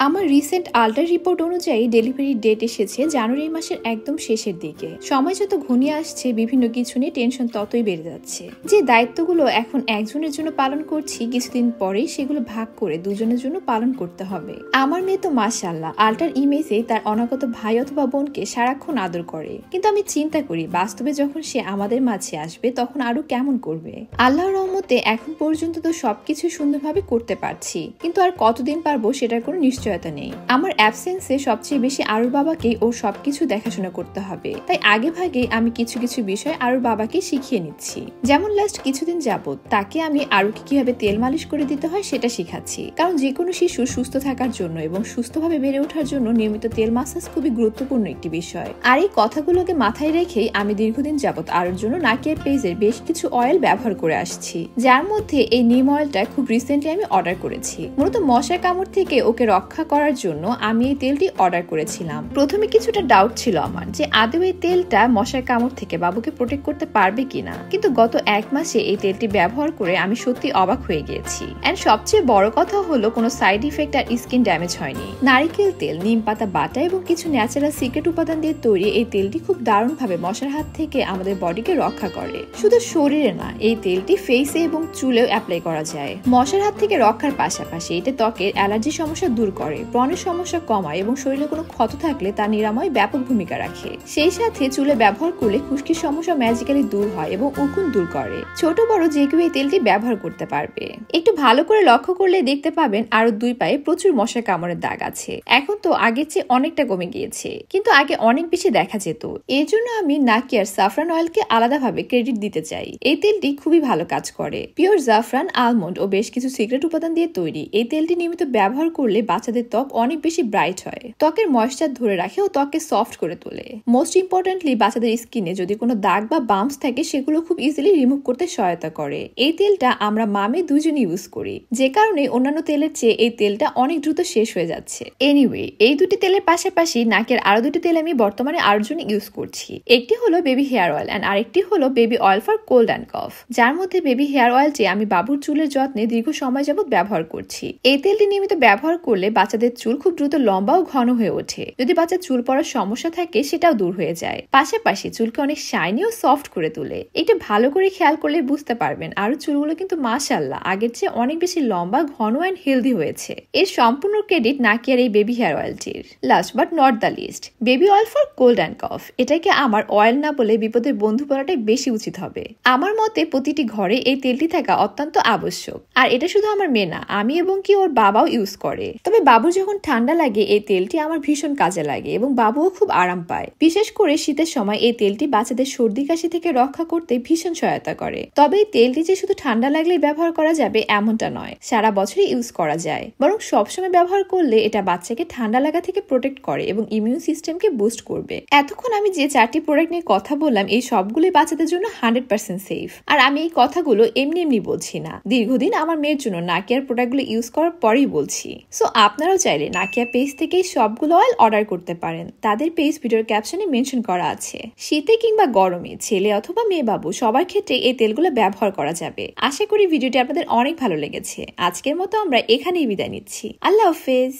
আমার recent ultra report অনুযায়ী delivery date এসেছে জানুয়ারি মাসের একদম শেষের দিকে। সময় যত ঘনিয়ে আসছে বিভিন্ন কিছু নিয়ে টেনশন ততই বেড়ে যাচ্ছে। যে দায়িত্বগুলো এখন একজনের জন্য পালন করছি কিছুদিন পরেই সেগুলো ভাগ করে দুজনের জন্য পালন করতে হবে। আমার মেয়ে তো মাশাআল্লাহ আল্ট্রার ইমেজে তার অনাগত ভাই অথবা বোনকে সারাক্ষণ আদর করে, কিন্তু আমি চিন্তা করি বাস্তবে যখন সে আমাদের মাঝে আসবে তখন আরো কেমন করবে। আল্লাহর রহমতে এখন পর্যন্ত তো সবকিছু সুন্দরভাবে করতে পারছি, কিন্তু আর কতদিন পারবো সেটার কোনো নিশ্চয়তা নেই। আমার অ্যাবসেন্সে সবচেয়ে বেশি আরুর বাবাকে ও সবকিছু দেখাশোনা করতে হবে, তাই আগে ভাগে আমি কিছু কিছু বিষয় আরুর বাবাকে শিখিয়ে নিচ্ছি। যেমন লাস্ট কিছুদিন যাবত তাকে আমি আরুকে কিভাবে তেল মালিশ করে দিতে হয় সেটা শিখাচ্ছি, কারণ যে কোনো শিশু সুস্থ থাকার জন্য এবং সুস্থভাবে বেড়ে ওঠার জন্য নিয়মিত তেল মাসাজ খুবই গুরুত্বপূর্ণ একটি বিষয়। আর এই কথাগুলোকে মাথায় রেখেই আমি দীর্ঘদিন যাবত আরুর জন্য নাকিয়া পেজের বেশ কিছু অয়েল ব্যবহার করে আসছি, যার মধ্যে এই নিম অয়েলটা খুব রিসেন্টলি আমি অর্ডার করেছি। মূলত মশার কামড় থেকে ওকে রক্ষা করার জন্য আমি এই তেলটি অর্ডার করেছিলাম। প্রথমে কিছুটা ডাউট ছিল আমার যে আদৌ এই তেলটা মশার কামড় থেকে বাবুকে প্রোটেক্ট করতে পারবে কিনা, কিন্তু গত এক মাসে এই তেলটি ব্যবহার করে আমি সত্যি অবাক হয়ে গিয়েছি। এন্ড সবচেয়ে বড় কথা হলো কোনো সাইড ইফেক্ট আর স্কিন ড্যামেজ হয়নি। নারিকেল তেল, নিম পাতা বাটা এবং কিছু ন্যাচারাল সিক্রেট উপাদান দিয়ে তৈরি এই তেলটি খুব দারুণ ভাবে মশার হাত থেকে আমাদের বডিকে রক্ষা করে। শুধু শরীরে না, এই তেলটি ফেসে এবং চুলেও অ্যাপ্লাই করা যায়। মশার হাত থেকে রক্ষার পাশাপাশি এটা ত্বকের অ্যালার্জি সমস্যা দূর করে, ব্রণের সমস্যা কমায় এবং শরীরে কোনো ক্ষত থাকলে তা নিরাময় ব্যাপক ভূমিকা রাখে। সেই সাথে চুলে ব্যবহার করলে খুশকির সমস্যা ম্যাজিক্যালি দূর হয় এবং উকুন দূর করে। ছোট বড় যে কেউ এই তেলটি ব্যবহার করতে পারবে। একটু ভালো করে লক্ষ্য করলে দেখতে পাবেন আরো দুই পায়ে প্রচুর মশার কামড়ের দাগ আছে। এখন তো আগের চেয়ে অনেকটা কমে গিয়েছে, কিন্তু আগে অনেক বেশি দেখা যেত। এর জন্য আমি নাকিয়ার সাফরান অয়েলকে আলাদাভাবে ক্রেডিট দিতে চাই। এই তেলটি খুবই ভালো কাজ করে। পিওর জাফরান, আলমন্ড ও বেশ কিছু সিক্রেট উপাদান দিয়ে তৈরি এই তেলটি নিয়মিত ব্যবহার করলে বাচ্চাদের ত্বক অনেক বেশি ব্রাইট হয়, ত্বকের ময়েশ্চার ধরে রাখে ও ত্বককে সফট করে তোলে। মোস্ট ইম্পর্টেন্টলি বাচ্চাদের স্কিনে যদি কোনো দাগ বা বাম্পস থাকে সেগুলো খুব ইজিলি রিমুভ করতে সহায়তা করে। এই তেলটা আমরা মামে দুইজন ইউজ করি, যে কারণে অন্যান্য তেলের চেয়ে এই তেলটা অনেক দ্রুত শেষ হয়ে যাচ্ছে। এনিওয়ে, এই দুটি তেলের পাশাপাশি নাকের আরো দুটি তেল আমি বর্তমানে আরো জন্য ইউজ করছি। একটি হলো বেবি হেয়ার অয়েল এন্ড আরেকটি হলো baby oil for cold and কফ, যার মধ্যে বেবি হেয়ার অয়েলটি আমি বাবুর চুলের যত্নে দীর্ঘ সময় যাবত ব্যবহার করছি। এই তেলটি নিয়মিত ব্যবহার করলে বাচ্চাদের চুল খুব দ্রুত লম্বা ও ঘন হয়ে ওঠে। যদি বাচ্চার চুল পড়ার সমস্যা থাকে সেটাও দূর হয়ে যায়, পাশাপাশি চুলকে অনেক শাইনি ও সফট করে তোলে। এটা ভালো করে খেয়াল করলে বুঝতে পারবেন আরো চুলগুলো কিন্তু মাশাআল্লাহ আগের চেয়ে অনেক বেশি লম্বা, ঘন অ্যান্ড হেলদি হয়েছে। এর সম্পূর্ণ ক্রেডিট নাকিয়ার এই বেবি হেয়ার অয়েলটির। Last but not the least, baby oil for cold and cough. এটাকে আমার অয়েল না বলে বিপদের বন্ধু বলাটাই বেশি উচিত হবে। আমার মতে প্রতিটি ঘরে এই তেলটি থাকা অত্যন্ত আবশ্যক। আর এটা শুধু আমার মেয়ে না, আমি এবং কি ওর বাবাও ইউজ করে। তবে বাবুর যখন ঠান্ডা লাগে এই তেলটি আমার ভীষণ কাজে লাগে এবং বাবুও খুব আরাম পায়। বিশেষ করে শীতের সময় এই তেলটি বাচ্চাদের সর্দি কাশি থেকে রক্ষা করতে ভীষণ সহায়তা করে। তবে এই তেলটি যে শুধু ঠান্ডা লাগলেই ব্যবহার করা যাবে এমনটা নয়, সারা বছরই ইউজ করা যায়। বরং সবসময় ব্যবহার করলে এটা বাচ্চাকে ঠান্ডা লাগা থেকে প্রোটেক্ট করে এবং ইমিউন সিস্টেমকে বুস্ট করবে। এতক্ষণ আমি যে 4টি প্রোডাক্ট নিয়ে কথা বললাম এই সবগুলোই বাচ্চাদের জন্য 100% সেফ। আর আমি এই কথাগুলো এমনি এমনি বলছি না, দীর্ঘদিন আমার মেয়ের জন্য নাকিয়ার প্রোডাক্টগুলো ইউজ করার পরেই বলছি। সো আপনারাও চাইলে নাকিয়া পেজ থেকে সবগুলো অয়েল অর্ডার করতে পারেন। তাদের পেজ ভিডিওর ক্যাপশনে মেনশন করা আছে। শীতে কিংবা গরমে ছেলে অথবা মেয়ে বাবু সবার ক্ষেত্রে এই তেলগুলো ব্যবহার করা যাবে। আশা করি ভিডিওটি আপনাদের অনেক ভালো লেগেছে। আজকের মতো আমরা এখানেই বিদায় নিচ্ছি। আল্লাহ হাফেজ।